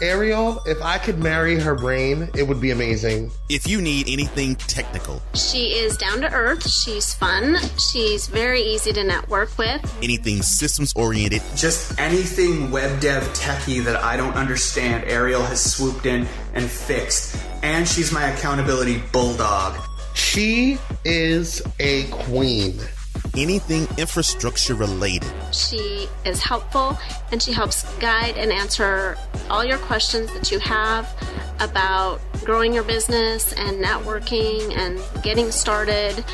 Airial, if I could marry her brain, it would be amazing. If you need anything technical. She is down to earth. She's fun. She's very easy to network with. Anything systems oriented. Just anything web dev techie that I don't understand, Airial has swooped in and fixed. And she's my accountability bulldog. She is a queen. Anything infrastructure related. She is helpful, and she helps guide and answer all your questions that you have about growing your business and networking and getting started.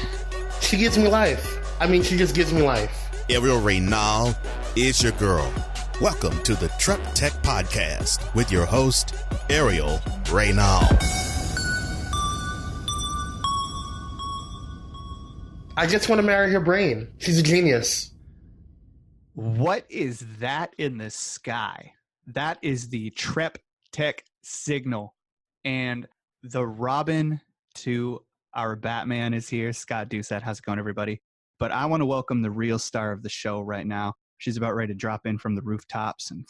She gives me life. She just gives me life. Airial Reynal is your girl. Welcome to the Truck Tech Podcast with your host, Airial Reynal. I just want to marry her brain. She's a genius. What is that in the sky? That is the Trep Tech signal. And the Robin to our Batman is here. Scott Doucet. How's it going, everybody? But I want to welcome the real star of the show right now. She's about ready to drop in from the rooftops and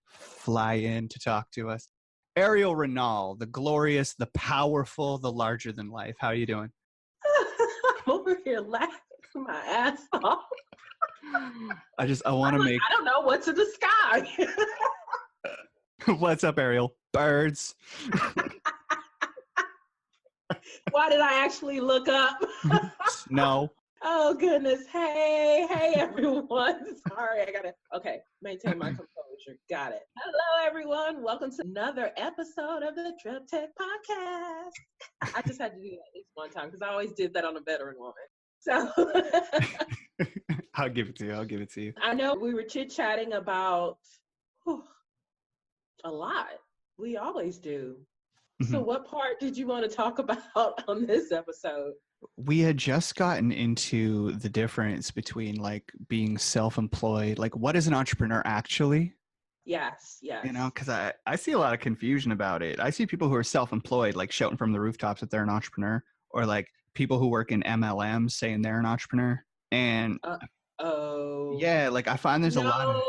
fly in to talk to us. Airial Reynal, the glorious, the powerful, the larger than life. How are you doing? Over here laughing my ass off. I want to make... I don't know what's in the sky. What's up, Airial? Birds. Why did I actually look up? No. Oh, goodness. Hey, everyone. Sorry, okay, maintain my composure. Got it. Hello, everyone. Welcome to another episode of the Trip Tech Podcast. I just had to do that at least one time because I always did that on a veteran woman. So I'll give it to you. I know we were chit-chatting about a lot. We always do. Mm-hmm. So what part did you want to talk about on this episode? We had just gotten into the difference between like being self-employed, like what is an entrepreneur actually? Yes. Because I see a lot of confusion about it. I see people who are self-employed like shouting from the rooftops that they're an entrepreneur, or like people who work in MLMs saying they're an entrepreneur. And like I find there's a lot of...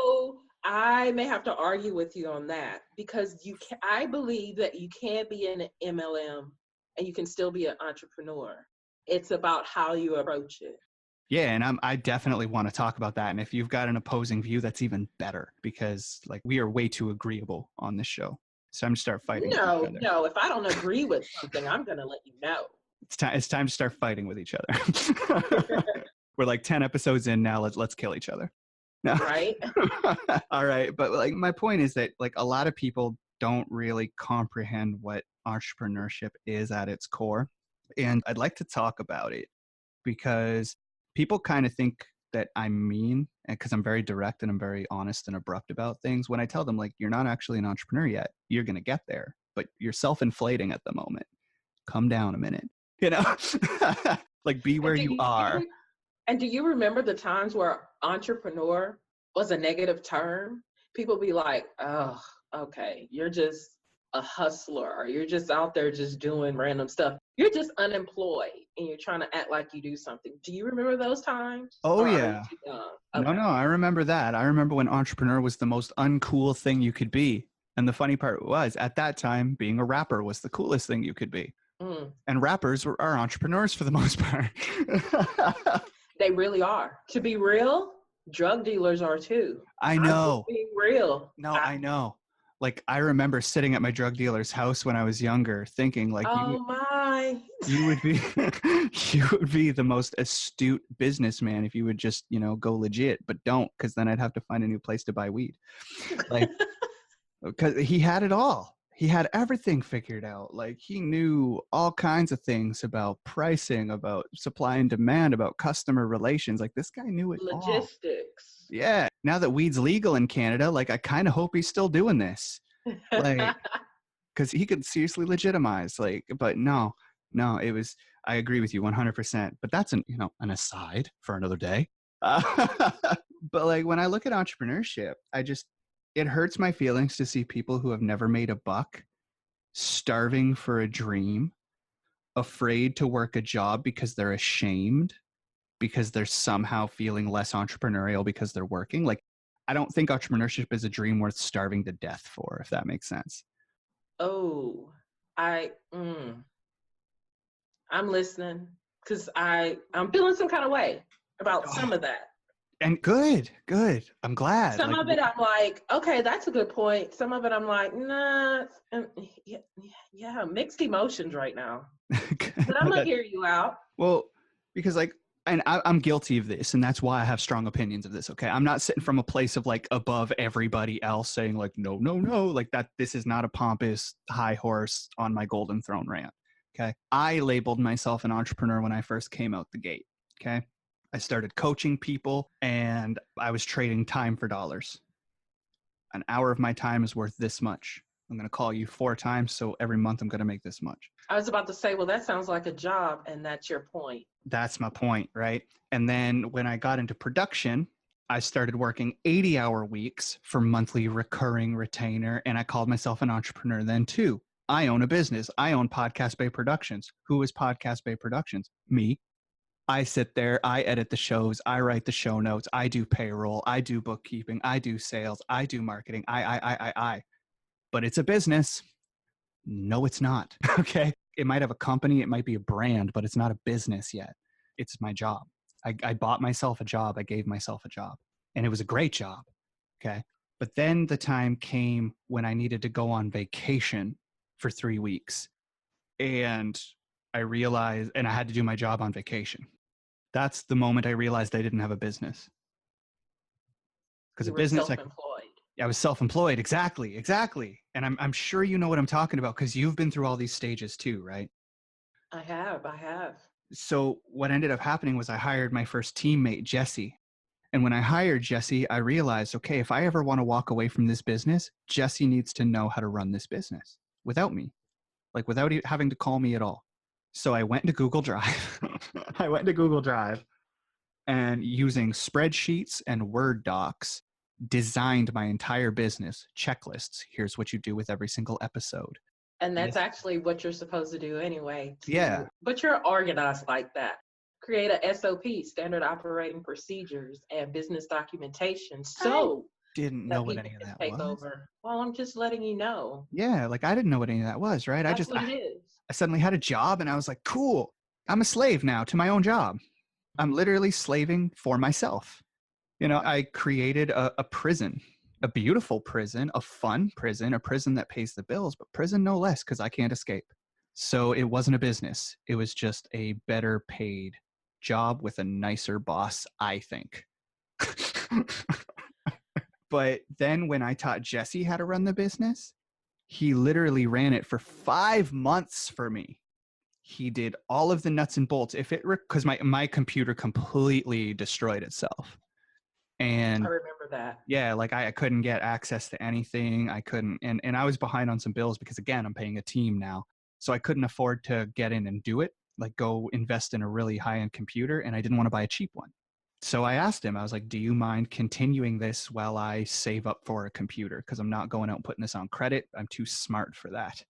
I may have to argue with you on that because I believe that you can be in an MLM and you can still be an entrepreneur. It's about how you approach it. Yeah, and I definitely want to talk about that. And if you've got an opposing view, that's even better because like we are way too agreeable on this show. So I'm to start fighting. No. If I don't agree with something, I'm going to let you know. It's time to start fighting with each other. We're like 10 episodes in now. Let's kill each other. No. Right. All right. But like my point is that like a lot of people don't really comprehend what entrepreneurship is at its core. And I'd like to talk about it because people kind of think that I'm mean because I'm very direct and I'm very honest and abrupt about things. When I tell them like, you're not actually an entrepreneur yet, you're going to get there, but you're self-inflating at the moment. Come down a minute, like be where you are. And do you remember the times where entrepreneur was a negative term? People be like, oh, okay, you're just a hustler, or you're just out there just doing random stuff. You're just unemployed and you're trying to act like you do something. Do you remember those times? Oh, yeah. Okay. No, I remember that. I remember when entrepreneur was the most uncool thing you could be. And the funny part was, at that time, being a rapper was the coolest thing you could be. Mm. And rappers are entrepreneurs for the most part. They really are. To be real, drug dealers are too. I know. Being real. No, I know. Like, I remember sitting at my drug dealer's house when I was younger thinking like, you would be the most astute businessman if you would just, go legit, but don't, because then I'd have to find a new place to buy weed. Like, because he had it all. He had everything figured out. Like he knew all kinds of things about pricing, about supply and demand, about customer relations. Like this guy knew it all. Logistics. Yeah. Now that weed's legal in Canada, like I kind of hope he's still doing this. Like, because he could seriously legitimize. Like, but no, it was. I agree with you 100%. But that's an aside for another day. But like when I look at entrepreneurship, it hurts my feelings to see people who have never made a buck, starving for a dream, afraid to work a job because they're ashamed, because they're somehow feeling less entrepreneurial because they're working. Like, I don't think entrepreneurship is a dream worth starving to death for, if that makes sense. Oh, I'm listening because I'm feeling some kind of way about some of that. And good. I'm glad. Some of it I'm like, okay, that's a good point. Some of it I'm like, nah, yeah, mixed emotions right now. But I'm gonna hear you out. Well, because like, and I'm guilty of this, and that's why I have strong opinions of this. Okay, I'm not sitting from a place of like above everybody else saying like no, like that. This is not a pompous high horse on my golden throne rant. Okay, I labeled myself an entrepreneur when I first came out the gate. Okay, I started coaching people, and I was trading time for dollars. An hour of my time is worth this much. I'm going to call you 4 times, so every month I'm going to make this much. I was about to say, well, that sounds like a job, and that's your point. That's my point, right? And then when I got into production, I started working 80-hour weeks for monthly recurring retainer, and I called myself an entrepreneur then too. I own a business. I own Podcast Bay Productions. Who is Podcast Bay Productions? Me. I sit there, I edit the shows, I write the show notes, I do payroll, I do bookkeeping, I do sales, I do marketing, I. But it's a business. No, it's not. Okay. It might have a company, it might be a brand, but it's not a business yet. It's my job. I bought myself a job. I gave myself a job, and it was a great job. Okay. But then the time came when I needed to go on vacation for 3 weeks, and I realized, and I had to do my job on vacation. That's the moment I realized I didn't have a business. Because a business, I was self-employed. Exactly. And I'm sure you know what I'm talking about because you've been through all these stages too, right? I have. So what ended up happening was I hired my first teammate, Jesse. And when I hired Jesse, I realized, okay, if I ever want to walk away from this business, Jesse needs to know how to run this business without me, like without having to call me at all. So I went to Google Drive. And using spreadsheets and Word docs, designed my entire business, checklists. Here's what you do with every single episode. And that's actually what you're supposed to do anyway. Yeah. But you're organized like that. Create a SOP, standard operating procedures, and business documentation. So didn't know what any of that was. Over. Well, I'm just letting you know. Yeah, like I didn't know what any of that was, right? That's what it is. I suddenly had a job and I was like, cool, I'm a slave now to my own job. I'm literally slaving for myself. You know, I created a prison, a beautiful prison, a fun prison, a prison that pays the bills, but prison no less because I can't escape. So it wasn't a business. It was just a better paid job with a nicer boss, I think. But then when I taught Jesse how to run the business, he literally ran it for 5 months for me. He did all of the nuts and bolts. Because my computer completely destroyed itself. And I remember that. Yeah, like I couldn't get access to anything. I couldn't, and I was behind on some bills because again, I'm paying a team now. So I couldn't afford to get in and do it, like go invest in a really high-end computer, and I didn't want to buy a cheap one. So I asked him, I was like, do you mind continuing this while I save up for a computer? Because I'm not going out and putting this on credit. I'm too smart for that.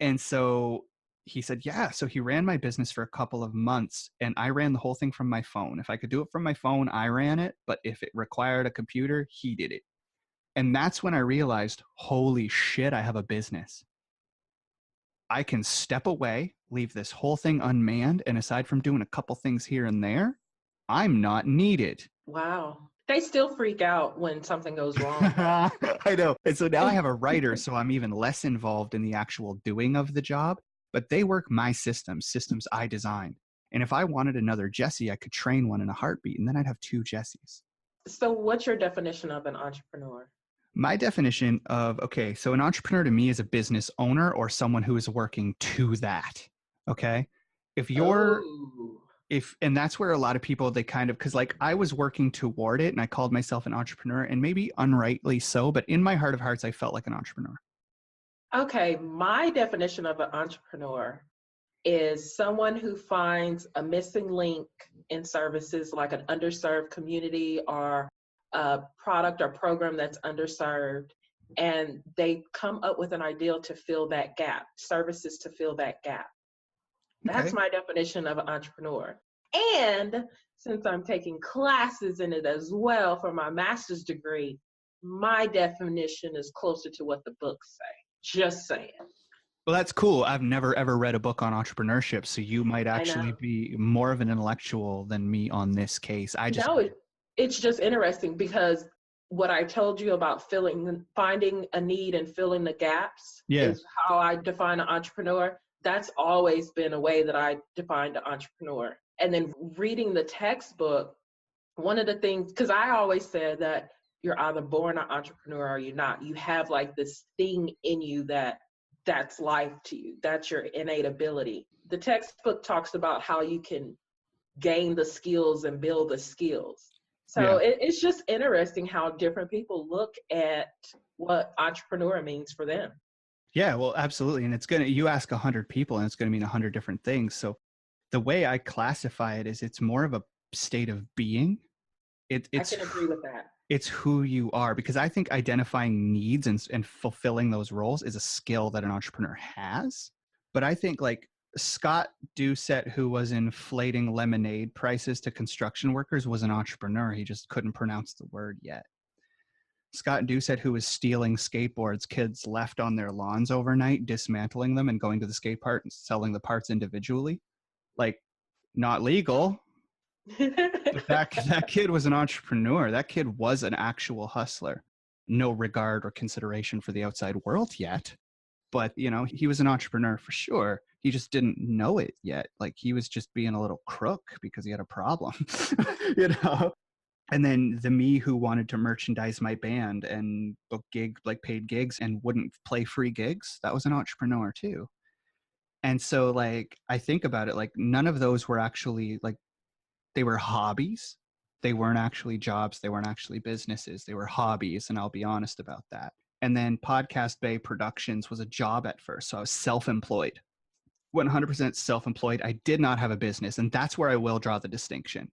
And so he said, yeah. So he ran my business for a couple of months, and I ran the whole thing from my phone. If I could do it from my phone, I ran it. But if it required a computer, he did it. And that's when I realized, holy shit, I have a business. I can step away, leave this whole thing unmanned, and aside from doing a couple things here and there, I'm not needed. Wow. They still freak out when something goes wrong. I know. And so now I have a writer, so I'm even less involved in the actual doing of the job, but they work my systems I designed. And if I wanted another Jesse, I could train one in a heartbeat, and then I'd have 2 Jessies. So what's your definition of an entrepreneur? My definition of, okay, so an entrepreneur to me is a business owner or someone who is working to that. Okay. And that's where a lot of people, they kind of, cause like I was working toward it and I called myself an entrepreneur, and maybe unrightly so, but in my heart of hearts, I felt like an entrepreneur. Okay. My definition of an entrepreneur is someone who finds a missing link in services, like an underserved community or a product or program that's underserved, and they come up with an ideal to fill that gap, services to fill that gap. That's my definition of an entrepreneur. And since I'm taking classes in it as well for my master's degree, my definition is closer to what the books say. Just saying. Well, that's cool. I've never ever read a book on entrepreneurship, so you might actually be more of an intellectual than me on this case. It's just interesting because what I told you about finding a need and filling the gaps is how I define an entrepreneur. That's always been a way that I defined an entrepreneur. And then reading the textbook, one of the things, because I always said that you're either born an entrepreneur or you're not. You have like this thing in you that's life to you. That's your innate ability. The textbook talks about how you can gain the skills and build the skills. So it's just interesting how different people look at what entrepreneur means for them. Yeah, well, absolutely. And you ask 100 people and it's going to mean 100 different things. So the way I classify it is it's more of a state of being. I can agree with that. It's who you are, because I think identifying needs and fulfilling those roles is a skill that an entrepreneur has. But I think like Scott Doucet, who was inflating lemonade prices to construction workers, was an entrepreneur. He just couldn't pronounce the word yet. Scott Doucet, who was stealing skateboards kids left on their lawns overnight, dismantling them and going to the skate park and selling the parts individually. Like, not legal. But that kid was an entrepreneur. That kid was an actual hustler. No regard or consideration for the outside world yet. But, he was an entrepreneur for sure. He just didn't know it yet. Like, he was just being a little crook because he had a problem, And then the me who wanted to merchandise my band and book paid gigs and wouldn't play free gigs, that was an entrepreneur too. And so like, I think about it, like none of those were actually like, they were hobbies. They weren't actually jobs. They weren't actually businesses. They were hobbies. And I'll be honest about that. And then Podcast Bay Productions was a job at first. So I was self-employed, 100% self-employed. I did not have a business. And that's where I will draw the distinction.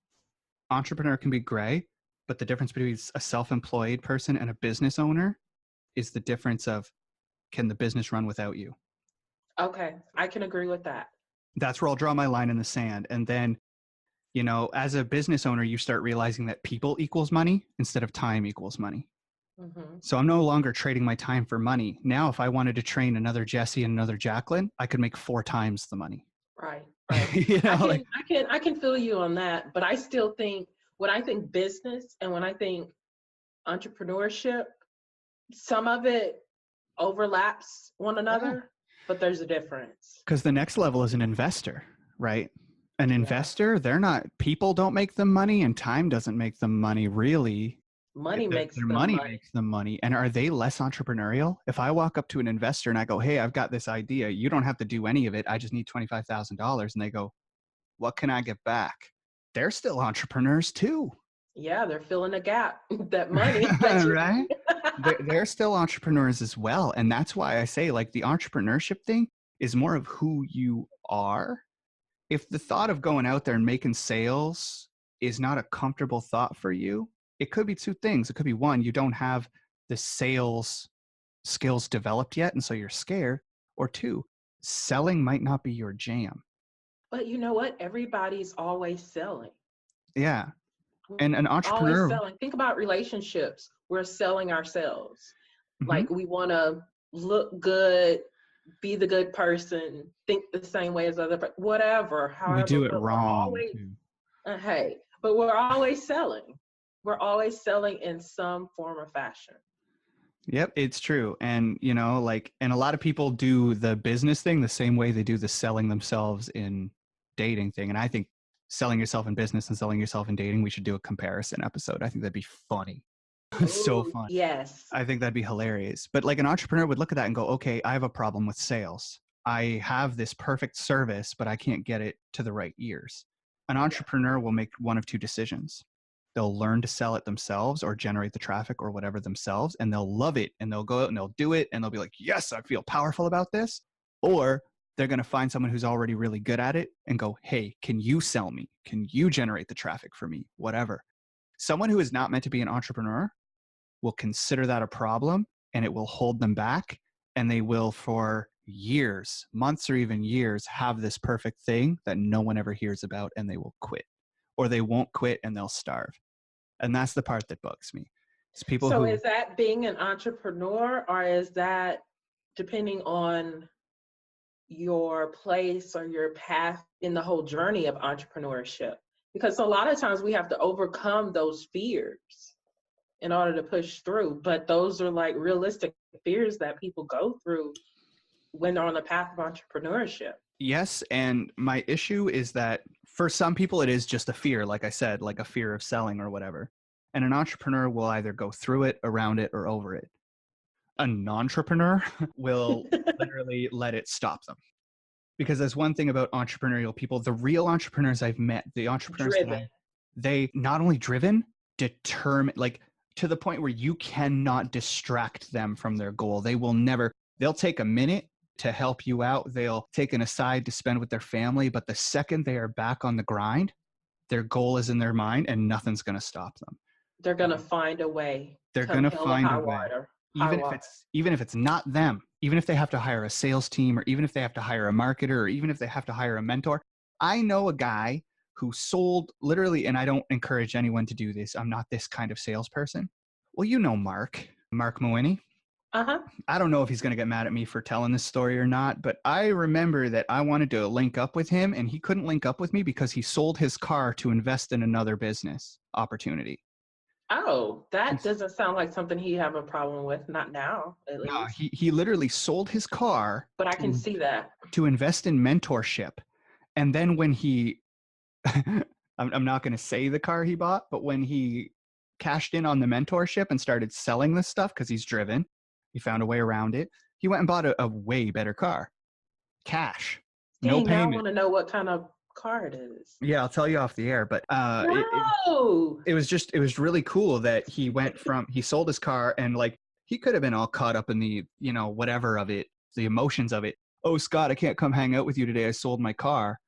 Entrepreneur can be gray, but the difference between a self-employed person and a business owner is the difference of, can the business run without you? Okay, I can agree with that. That's where I'll draw my line in the sand. And then, as a business owner, you start realizing that people equals money instead of time equals money. Mm-hmm. So I'm no longer trading my time for money. Now, if I wanted to train another Jesse and another Jacqueline, I could make 4 times the money. Right. I can feel you on that, but I still think when I think business and when I think entrepreneurship, some of it overlaps one another, but there's a difference. Because the next level is an investor, right? An investor, people don't make them money and time doesn't make them money really. Money makes them money. And are they less entrepreneurial? If I walk up to an investor and I go, hey, I've got this idea. You don't have to do any of it. I just need $25,000. And they go, what can I get back? They're still entrepreneurs too. Yeah, they're filling a gap. That money. Right? They're still entrepreneurs as well. And that's why I say like the entrepreneurship thing is more of who you are. If the thought of going out there and making sales is not a comfortable thought for you, it could be 2 things. It could be 1, you don't have the sales skills developed yet, and so you're scared. Or 2, selling might not be your jam. But you know what? Everybody's always selling. Yeah. And an entrepreneur. Always selling. Think about relationships. We're selling ourselves. Mm-hmm. Like we want to look good, be the good person, think the same way as other people, whatever. However, we do it wrong. But we're always selling. We're always selling in some form or fashion. Yep, it's true. And, and a lot of people do the business thing the same way they do the selling themselves in dating thing. And I think selling yourself in business and selling yourself in dating, we should do a comparison episode. I think that'd be funny. So fun. Yes. I think that'd be hilarious. But like an entrepreneur would look at that and go, okay, I have a problem with sales. I have this perfect service, but I can't get it to the right ears. An entrepreneur will make one of 2 decisions. They'll learn to sell it themselves or generate the traffic or whatever themselves, and they'll love it and they'll go out and they'll do it and they'll be like, yes, I feel powerful about this. Or they're going to find someone who's already really good at it and go, hey, can you sell me? Can you generate the traffic for me? Whatever. Someone who is not meant to be an entrepreneur will consider that a problem and it will hold them back, and they will for years, months or even years, have this perfect thing that no one ever hears about, and they will quit, or they won't quit and they'll starve. And that's the part that bugs me. It's people So who, is that being an entrepreneur, or is that depending on your place or your path in the whole journey of entrepreneurship? Because a lot of times we have to overcome those fears in order to push through, but those are like realistic fears that people go through when they're on the path of entrepreneurship. yes. And my issue is that for some people, it is just a fear, like I said, like a fear of selling or whatever. And an entrepreneur will either go through it, around it, or over it. A non-entrepreneur will literally let it stop them. Because there's one thing about entrepreneurial people, the real entrepreneurs I've met, the entrepreneurs they not only driven, determined, like to the point where you cannot distract them from their goal. They'll take a minute to help you out. They'll take an aside to spend with their family. But the second they are back on the grind, their goal is in their mind and nothing's going to stop them. They're going to find a way. They're going to find a way. Even if it's not them, even if they have to hire a sales team, or even if they have to hire a marketer, or even if they have to hire a mentor. I know a guy who sold literally, and I don't encourage anyone to do this. I'm not this kind of salesperson. Well, you know Mark Moini. Uh-huh. I don't know if he's going to get mad at me for telling this story or not, but I remember that I wanted to link up with him, and he couldn't link up with me because he sold his car to invest in another business opportunity. Oh, that doesn't sound like something he have a problem with. Not now, at least. No, he literally sold his car. But I can see that. To invest in mentorship. And then when he, I'm not going to say the car he bought, but when he cashed in on the mentorship and started selling this stuff, because he's driven, he found a way around it. He went and bought a way better car. Cash. Dang, no payment. I want to know what kind of car it is. Yeah, I'll tell you off the air, but it was really cool that he sold his car, and like he could have been all caught up in the, whatever of it, the emotions of it. Oh, Scott, I can't come hang out with you today. I sold my car.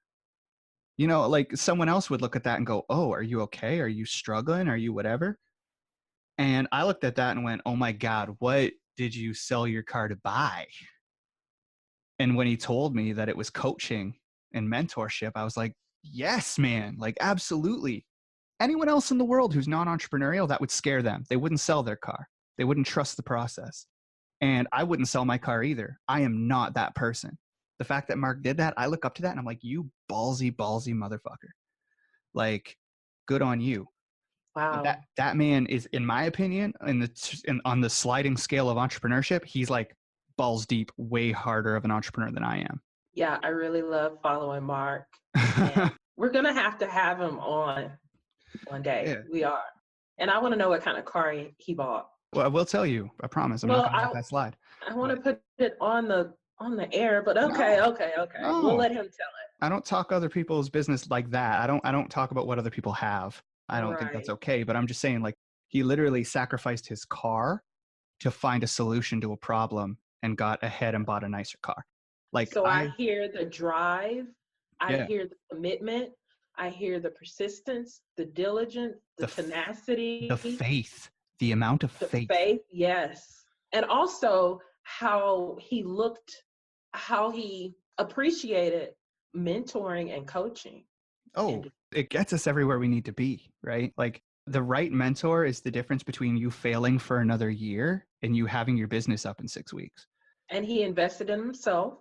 Like someone else would look at that and go, oh, are you okay? Are you struggling? Are you whatever? And I looked at that and went, oh my God, what did you sell your car to buy? And when he told me that it was coaching and mentorship, I was like, yes, man, like absolutely. Anyone else in the world who's non-entrepreneurial, that would scare them. They wouldn't sell their car. They wouldn't trust the process. And I wouldn't sell my car either. I am not that person. The fact that Mark did that, I look up to that and I'm like, you ballsy motherfucker. Like, good on you. Wow. That man is, in my opinion, on the sliding scale of entrepreneurship, he's like balls deep, way harder of an entrepreneur than I am. Yeah, I really love following Mark. We're going to have him on one day. Yeah. We are. And I want to know what kind of car he bought. Well, I will tell you. I promise. I'm not going to let that slide. I want to put it on the air, but okay. No. We'll let him tell it. I don't talk other people's business like that. I don't talk about what other people have. I don't think that's okay. But I'm just saying, like, he literally sacrificed his car to find a solution to a problem and got ahead and bought a nicer car. Like, so I hear the drive, I hear the commitment, I hear the persistence, the diligence, the tenacity, the faith, the amount of faith. Yes. And also how he appreciated mentoring and coaching. Oh, it gets us everywhere we need to be, right? Like, the right mentor is the difference between you failing for another year and you having your business up in 6 weeks. And he invested in himself.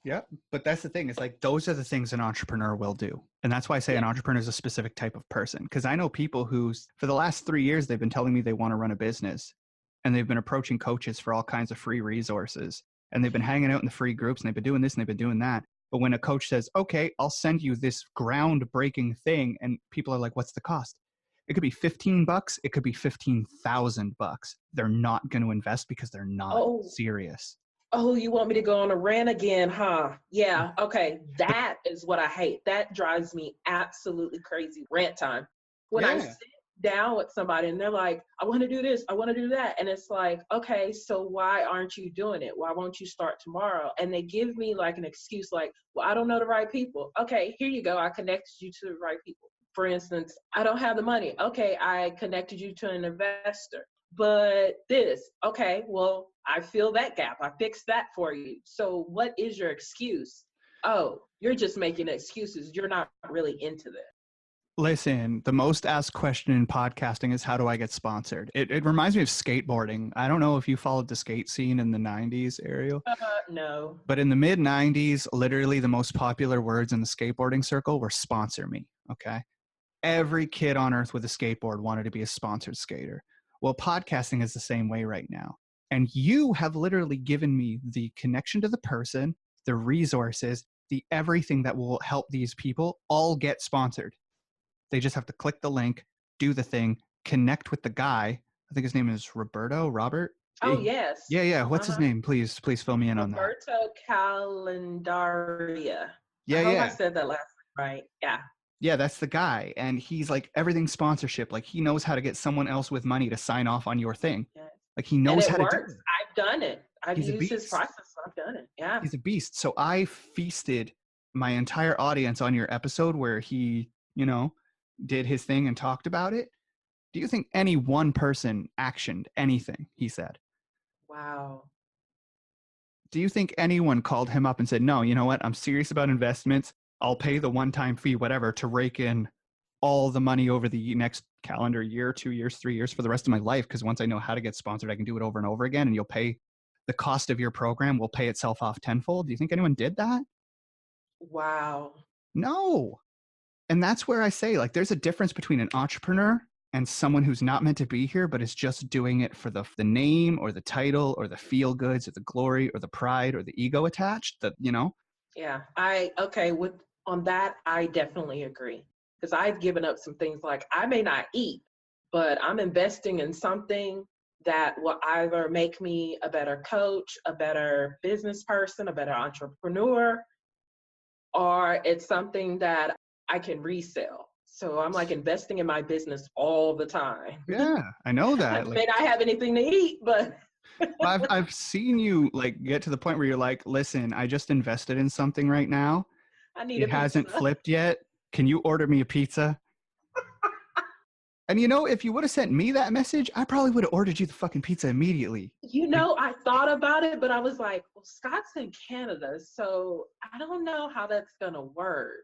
Yeah, but that's the thing. It's like, those are the things an entrepreneur will do. And that's why I say an entrepreneur is a specific type of person. Because I know people who, for the last 3 years, they've been telling me they want to run a business. And they've been approaching coaches for all kinds of free resources. And they've been hanging out in the free groups, and they've been doing this and they've been doing that. But when a coach says, okay, I'll send you this groundbreaking thing, and people are like, what's the cost? It could be $15. It could be $15,000. They're not going to invest because they're not serious. Oh, you want me to go on a rant again, huh? Yeah, okay. That is what I hate. That drives me absolutely crazy. Rant time. When I sit down with somebody and they're like, I want to do this, I want to do that. And it's like, okay, so why aren't you doing it? Why won't you start tomorrow? And they give me like an excuse like, well, I don't know the right people. Okay, here you go. I connected you to the right people. For instance, I don't have the money. Okay, I connected you to an investor. but this. Okay, well, I fill that gap. I fixed that for you. So what is your excuse? Oh, you're just making excuses. You're not really into this. Listen, the most asked question in podcasting is how do I get sponsored? It reminds me of skateboarding. I don't know if you followed the skate scene in the 90s, Airial. No. But in the mid 90s, literally the most popular words in the skateboarding circle were sponsor me. Okay. Every kid on earth with a skateboard wanted to be a sponsored skater. Well, podcasting is the same way right now. And you have literally given me the connection to the person, the resources, the everything that will help these people all get sponsored. They just have to click the link, do the thing, connect with the guy. I think his name is Robert. Oh, yes. Yeah. What's his name? Please fill me in on that. Roberto Calendaria. Yeah, I hope I said that last right. Yeah. Yeah, that's the guy. And he's like everything sponsorship. Like he knows how to get someone else with money to sign off on your thing. Yes. Like he knows how to do it. I've done it. I've used his process. I've done it. Yeah. He's a beast. So I feasted my entire audience on your episode where he, did his thing and talked about it. Do you think any one person actioned anything he said? Wow. Do you think anyone called him up and said, no, you know what? I'm serious about investments. I'll pay the one-time fee, whatever, to rake in all the money over the next calendar year, 2 years, 3 years for the rest of my life. Because once I know how to get sponsored, I can do it over and over again. And you'll pay the cost of your program will pay itself off tenfold. Do you think anyone did that? Wow. No. And that's where I say, like, there's a difference between an entrepreneur and someone who's not meant to be here, but is just doing it for the name or the title or the feel goods or the glory or the pride or the ego attached, Yeah, on that, I definitely agree. Because I've given up some things like I may not eat, but I'm investing in something that will either make me a better coach, a better business person, a better entrepreneur, or it's something that I can resell. So I'm like investing in my business all the time. Yeah, I know that. I may not have anything to eat, but I've seen you like get to the point where you're like, listen, I just invested in something right now. It hasn't flipped yet. Can you order me a pizza? And if you would have sent me that message, I probably would have ordered you the fucking pizza immediately. I thought about it, but I was like, well, Scott's in Canada, so I don't know how that's going to work.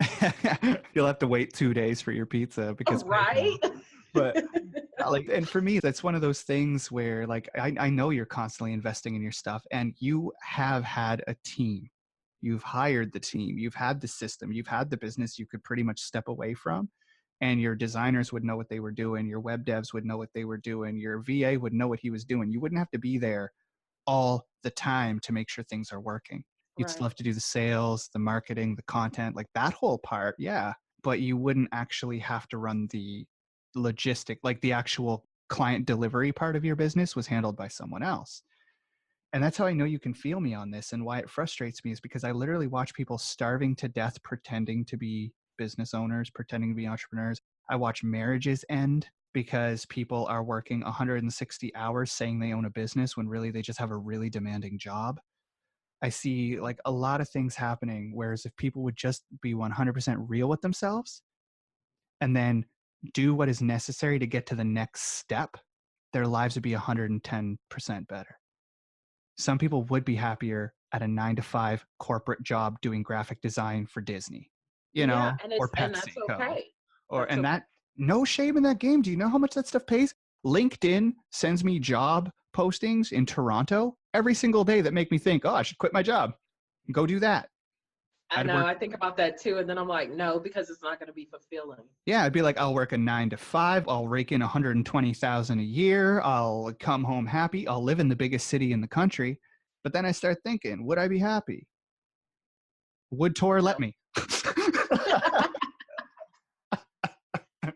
You'll have to wait 2 days for your pizza because right. But and for me, that's one of those things where I know you're constantly investing in your stuff and you have had a team. You've hired the team. You've had the system. You've had the business you could pretty much step away from. And your designers would know what they were doing. Your web devs would know what they were doing. Your VA would know what he was doing. You wouldn't have to be there all the time to make sure things are working. You'd still have to do the sales, the marketing, the content, like that whole part. Yeah. But you wouldn't actually have to run the logistic, like the actual client delivery part of your business was handled by someone else. And that's how I know you can feel me on this. And why it frustrates me is because I literally watch people starving to death, pretending to be business owners, pretending to be entrepreneurs. I watch marriages end because people are working 160 hours saying they own a business when really they just have a really demanding job. I see like a lot of things happening, whereas if people would just be 100% real with themselves and then do what is necessary to get to the next step, their lives would be 110% better. Some people would be happier at a 9-to-5 corporate job doing graphic design for Disney. Or Pepsi, and that's okay. And that no shame in that game. Do you know how much that stuff pays? LinkedIn sends me job postings in Toronto every single day that make me think, oh, I should quit my job and go do that. I know. I think about that too. And then I'm like, no, because it's not going to be fulfilling. Yeah. I'd be like, I'll work a 9-to-5. I'll rake in $120,000 a year. I'll come home happy. I'll live in the biggest city in the country. But then I start thinking, would I be happy? Would Tor let me?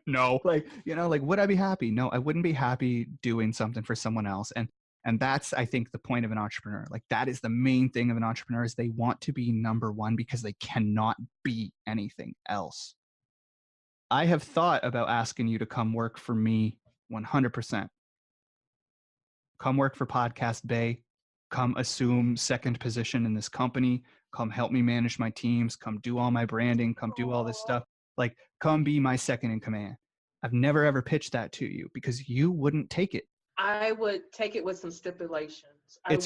No. Would I be happy? No, I wouldn't be happy doing something for someone else. And that's, I think, the point of an entrepreneur. Like that is the main thing of an entrepreneur is they want to be number one because they cannot be anything else. I have thought about asking you to come work for me 100%. Come work for Podcast Bay. Come assume second position in this company. Come help me manage my teams. Come do all my branding. Come do all this stuff. Like, come be my second in command. I've never, ever pitched that to you because you wouldn't take it. I would take it with some stipulations. I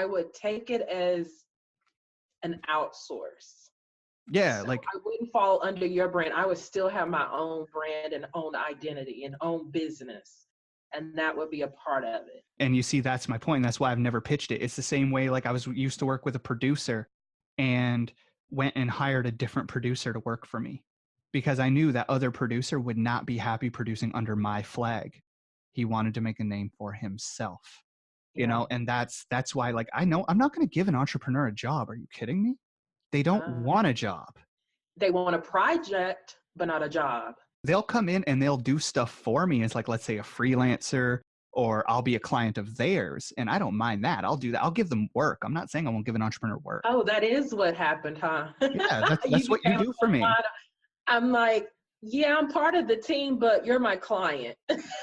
would take it as an outsource. Yeah, so like I wouldn't fall under your brand. I would still have my own brand and own identity and own business. And that would be a part of it. and you see, that's my point. That's why I've never pitched it. It's the same way, like I was used to work with a producer and went and hired a different producer to work for me because I knew that other producer would not be happy producing under my flag. He wanted to make a name for himself, you know, and that's why, like, I know I'm not going to give an entrepreneur a job. Are you kidding me? They don't want a job. They want a project, but not a job. They'll come in and they'll do stuff for me as, like, let's say a freelancer, or I'll be a client of theirs. And I don't mind that. I'll do that. I'll give them work. I'm not saying I won't give an entrepreneur work. Oh, that is what happened, huh? Yeah, that's what you do for me. I'm like, yeah, I'm part of the team, but you're my client.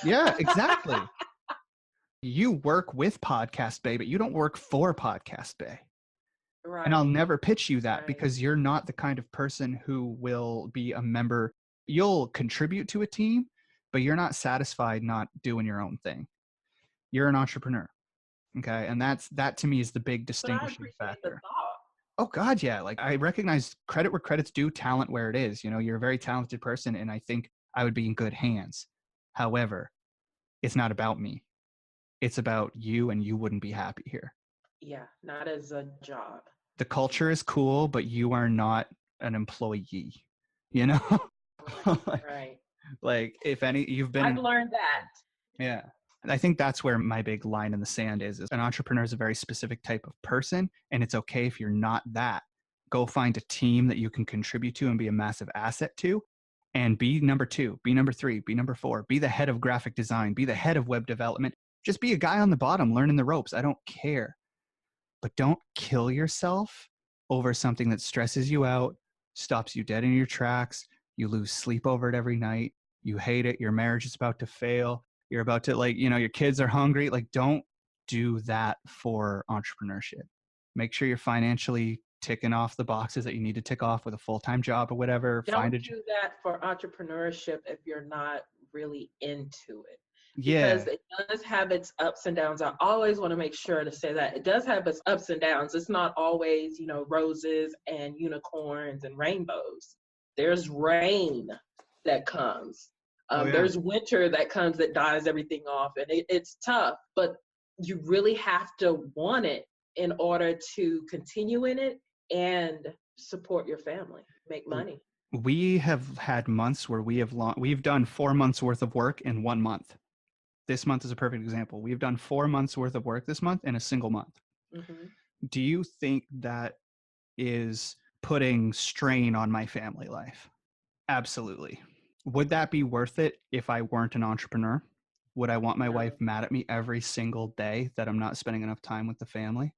Yeah, exactly. You work with Podcast Bay, but you don't work for Podcast Bay. Right. And I'll never pitch you that because you're not the kind of person who will be a member. You'll contribute to a team, but you're not satisfied not doing your own thing. You're an entrepreneur. Okay. And that to me is the big distinguishing factor. Oh God. Yeah. Like, I recognize credit where credit's due, talent where it is. You know, you're a very talented person and I think I would be in good hands. However, it's not about me. It's about you, and you wouldn't be happy here. Yeah. Not as a job. The culture is cool, but you are not an employee, you know? Right. Like, if any, you've been. I've learned that. Yeah. I think that's where my big line in the sand is an entrepreneur is a very specific type of person, and it's okay if you're not that. Go find a team that you can contribute to and be a massive asset to, and be number 2, be number 3, be number 4, be the head of graphic design, be the head of web development. Just be a guy on the bottom learning the ropes. I don't care. But don't kill yourself over something that stresses you out, stops you dead in your tracks. You lose sleep over it every night. You hate it. Your marriage is about to fail. You're about to, like, you know, your kids are hungry. Like, don't do that for entrepreneurship. Make sure you're financially ticking off the boxes that you need to tick off with a full-time job or whatever. Don't do that for entrepreneurship if you're not really into it. Yeah. Because it does have its ups and downs. I always want to make sure to say that it does have its ups and downs. It's not always, you know, roses and unicorns and rainbows. There's rain that comes. There's winter that comes that dies everything off. And it's tough, but you really have to want it in order to continue in it and support your family, make money. We have had months where we've done 4 months worth of work in 1 month. This month is a perfect example. We've done 4 months worth of work this month in a single month. Mm-hmm. Do you think that is putting strain on my family life? Absolutely. Would that be worth it if I weren't an entrepreneur? Would I want my wife mad at me every single day that I'm not spending enough time with the family?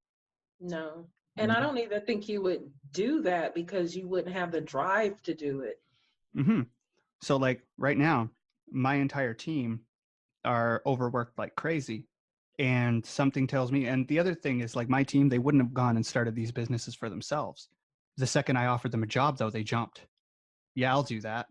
No. And I don't even think you would do that because you wouldn't have the drive to do it. Mm-hmm. So, like, right now, my entire team are overworked like crazy. And something tells me, and the other thing is, like, my team, they wouldn't have gone and started these businesses for themselves. The second I offered them a job, though, they jumped. Yeah, I'll do that.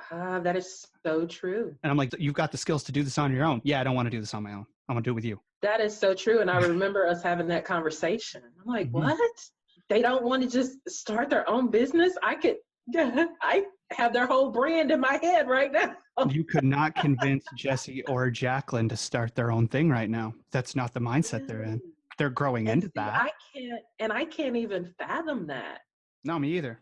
That is so true. And I'm like, you've got the skills to do this on your own. Yeah, I don't want to do this on my own. I'm going to do it with you. That is so true. And I remember us having that conversation. I'm like, what? They don't want to just start their own business? I have their whole brand in my head right now. You could not convince Jesse or Jacqueline to start their own thing right now. That's not the mindset they're in. They're growing into that. I can't even fathom that. No, me either.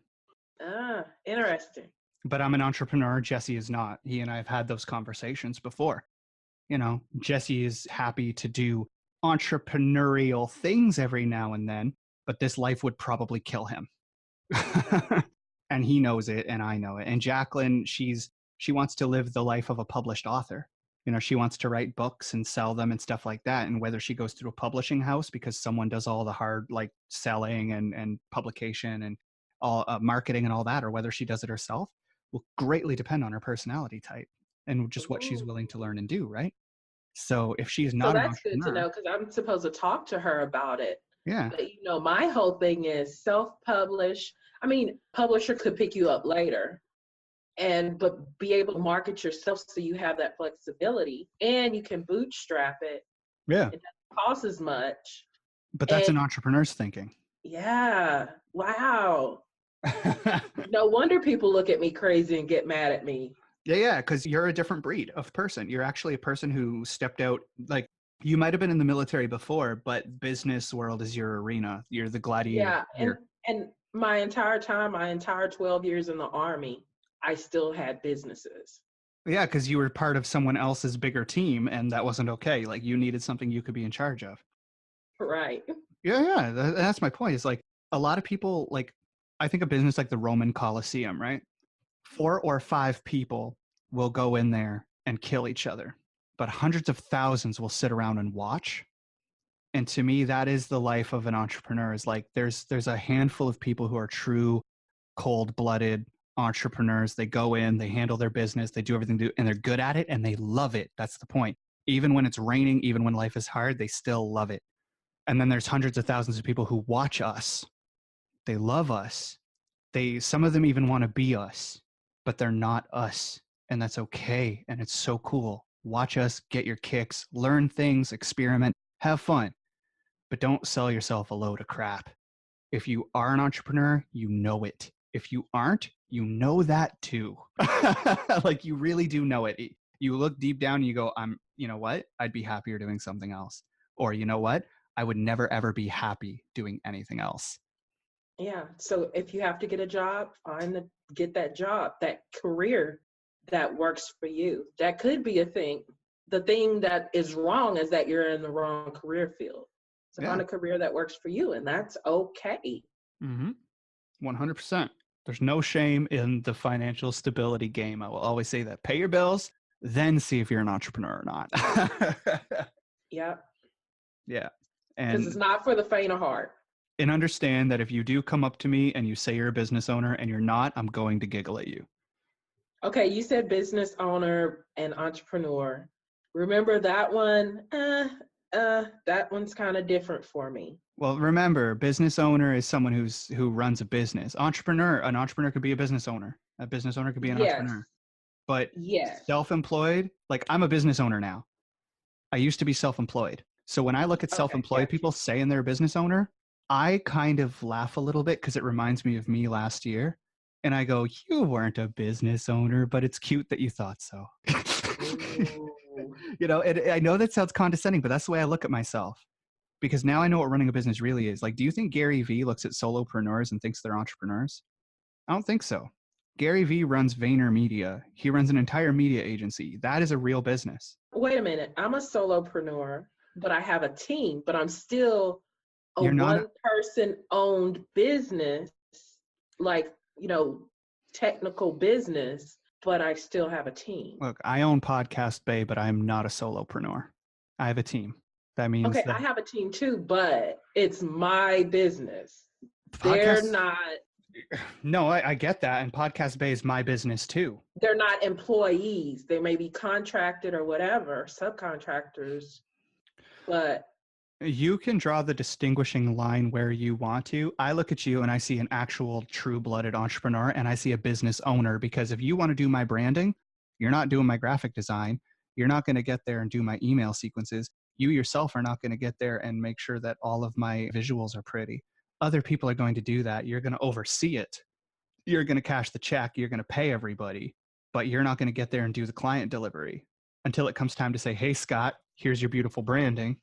Interesting. But I'm an entrepreneur. Jesse is not. He and I have had those conversations before. You know, Jesse is happy to do entrepreneurial things every now and then, but this life would probably kill him. And he knows it, and I know it. And Jacqueline, she wants to live the life of a published author. You know, she wants to write books and sell them and stuff like that. And whether she goes through a publishing house because someone does all the hard, like, selling and publication and all marketing and all that, or whether she does it herself, will greatly depend on her personality type and just what she's willing to learn and do, right? So if she's not, so that's good to know, because I'm supposed to talk to her about it. Yeah. But, you know, my whole thing is self-publish. I mean, publisher could pick you up later but be able to market yourself so you have that flexibility and you can bootstrap it. Yeah. It doesn't cost as much. But that's an entrepreneur's thinking. Yeah. Wow. No wonder people look at me crazy and get mad at me. Yeah, because you're a different breed of person. You're actually a person who stepped out, like you might have been in the military before, but business world is your arena. You're the gladiator. Yeah, and my entire 12 years in the Army, I still had businesses. Yeah, because you were part of someone else's bigger team, and that wasn't okay. Like you needed something you could be in charge of. Right. Yeah, that's my point. It's like a lot of people, like I think a business like the Roman Colosseum, right? 4 or 5 people will go in there and kill each other, but hundreds of thousands will sit around and watch. And to me, that is the life of an entrepreneur. Is like there's a handful of people who are true cold-blooded entrepreneurs. They go in, they handle their business, they do everything, and they're good at it, and they love it. That's the point. Even when it's raining, even when life is hard, they still love it. And then there's hundreds of thousands of people who watch us. They love us. Some of them even want to be us, but they're not us. And that's okay. And it's so cool. Watch us, get your kicks, learn things, experiment, have fun, but don't sell yourself a load of crap. If you are an entrepreneur, you know it. If you aren't, you know that too. Like you really do know it. You look deep down and you go, you know what? I'd be happier doing something else. Or you know what? I would never, ever be happy doing anything else. Yeah. So if you have to get a job, get that job, that career that works for you. That could be a thing. The thing that is wrong is that you're in the wrong career field. So find a career that works for you, and that's okay. 100%. There's no shame in the financial stability game. I will always say that. Pay your bills, then see if you're an entrepreneur or not. Yeah. Yeah. Because it's not for the faint of heart. And understand that if you do come up to me and you say you're a business owner and you're not, I'm going to giggle at you. Okay, you said business owner and entrepreneur. Remember that one? That one's kind of different for me. Well, remember, business owner is someone who runs a business. An entrepreneur could be a business owner. A business owner could be an entrepreneur. But self-employed, like I'm a business owner now. I used to be self-employed. So when I look at self-employed people saying they're a business owner, I kind of laugh a little bit because it reminds me of me last year. And I go, you weren't a business owner, but it's cute that you thought so. You know, I know that sounds condescending, but that's the way I look at myself. Because now I know what running a business really is. Like, do you think Gary Vee looks at solopreneurs and thinks they're entrepreneurs? I don't think so. Gary Vee runs VaynerMedia. He runs an entire media agency. That is a real business. Wait a minute. I'm a solopreneur, but I have a team, but I'm still a one-person owned business, like, you know, technical business, but I still have a team. Look, I own Podcast Bay, but I'm not a solopreneur. I have a team. That means I have a team too, but it's my business. They're not. No, I get that. And Podcast Bay is my business too. They're not employees. They may be contracted or whatever, subcontractors, but. You can draw the distinguishing line where you want to. I look at you and I see an actual true-blooded entrepreneur and I see a business owner, because if you want to do my branding, you're not doing my graphic design. You're not going to get there and do my email sequences. You yourself are not going to get there and make sure that all of my visuals are pretty. Other people are going to do that. You're going to oversee it. You're going to cash the check. You're going to pay everybody, but you're not going to get there and do the client delivery until it comes time to say, hey, Scott, here's your beautiful branding.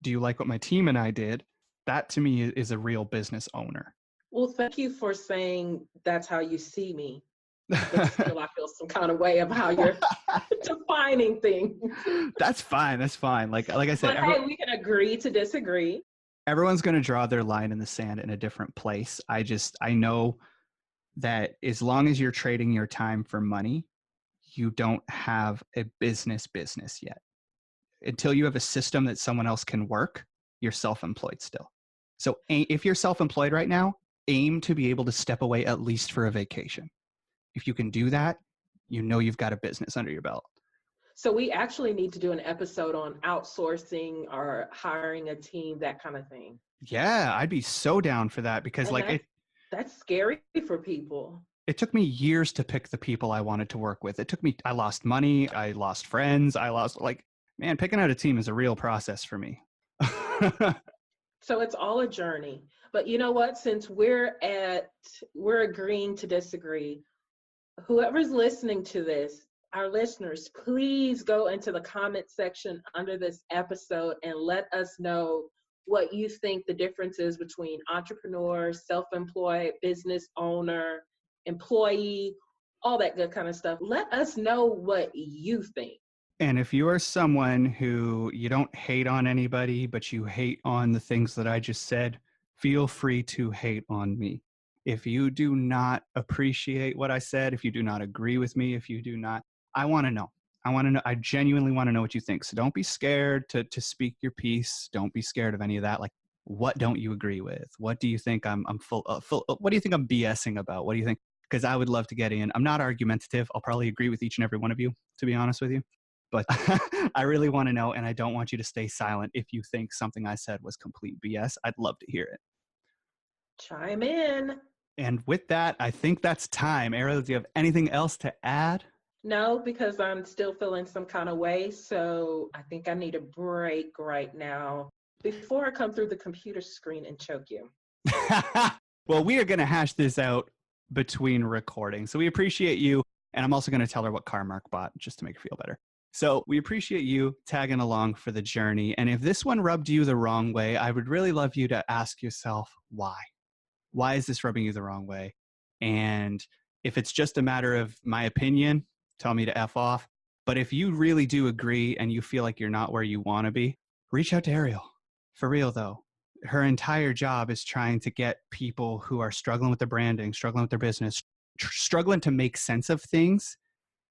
Do you like what my team and I did? That to me is a real business owner. Well, thank you for saying that's how you see me. But still, I feel some kind of way of how you're defining things. That's fine. That's fine. Like I said, but hey, we can agree to disagree. Everyone's going to draw their line in the sand in a different place. I know that as long as you're trading your time for money, you don't have a business yet. Until you have a system that someone else can work, you're self-employed still. So if you're self-employed right now, aim to be able to step away at least for a vacation. If you can do that, you know you've got a business under your belt. So we actually need to do an episode on outsourcing or hiring a team, that kind of thing. Yeah, I'd be so down for that because that's scary for people. It took me years to pick the people I wanted to work with. I lost money. I lost friends. Picking out a team is a real process for me. So it's all a journey. But you know what? Since we're agreeing to disagree, whoever's listening to this, our listeners, please go into the comment section under this episode and let us know what you think the difference is between entrepreneur, self-employed, business owner, employee, all that good kind of stuff. Let us know what you think. And if you are someone who you don't hate on anybody, but you hate on the things that I just said, feel free to hate on me. If you do not appreciate what I said, if you do not agree with me, I want to know. I genuinely want to know what you think. So don't be scared to speak your piece. Don't be scared of any of that. Like, what don't you agree with? What do you think I'm full? What do you think I'm BSing about? What do you think? Because I would love to get in. I'm not argumentative. I'll probably agree with each and every one of you, to be honest with you. But I really want to know, and I don't want you to stay silent if you think something I said was complete BS. I'd love to hear it. Chime in. And with that, I think that's time. Airial, do you have anything else to add? No, because I'm still feeling some kind of way. So I think I need a break right now before I come through the computer screen and choke you. Well, we are going to hash this out between recordings. So we appreciate you. And I'm also going to tell her what car Mark bought just to make her feel better. So we appreciate you tagging along for the journey. And if this one rubbed you the wrong way, I would really love you to ask yourself, why? Why is this rubbing you the wrong way? And if it's just a matter of my opinion, tell me to F off. But if you really do agree and you feel like you're not where you want to be, reach out to Airial. For real, though. Her entire job is trying to get people who are struggling with their branding, struggling with their business, struggling to make sense of things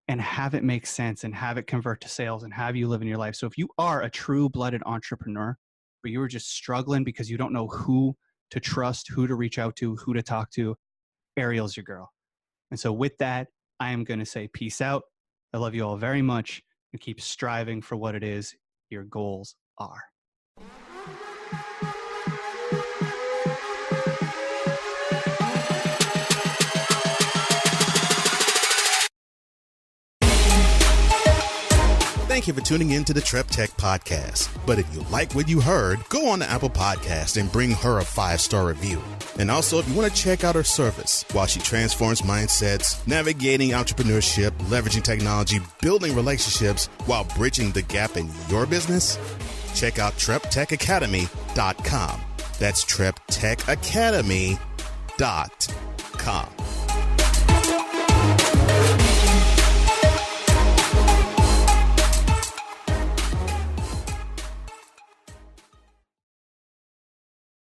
and have it make sense and have it convert to sales and have you live in your life. So if you are a true-blooded entrepreneur, but you are just struggling because you don't know who to trust, who to reach out to, who to talk to, Airial's your girl. And so with that, I am going to say peace out. I love you all very much and keep striving for what it is your goals are. Thank you for tuning in to the Trep Tech Podcast. But if you like what you heard, go on to Apple Podcast and bring her a 5-star review. And also, if you want to check out her service while she transforms mindsets, navigating entrepreneurship, leveraging technology, building relationships while bridging the gap in your business, check out TrepTechAcademy.com. That's TrepTechAcademy.com.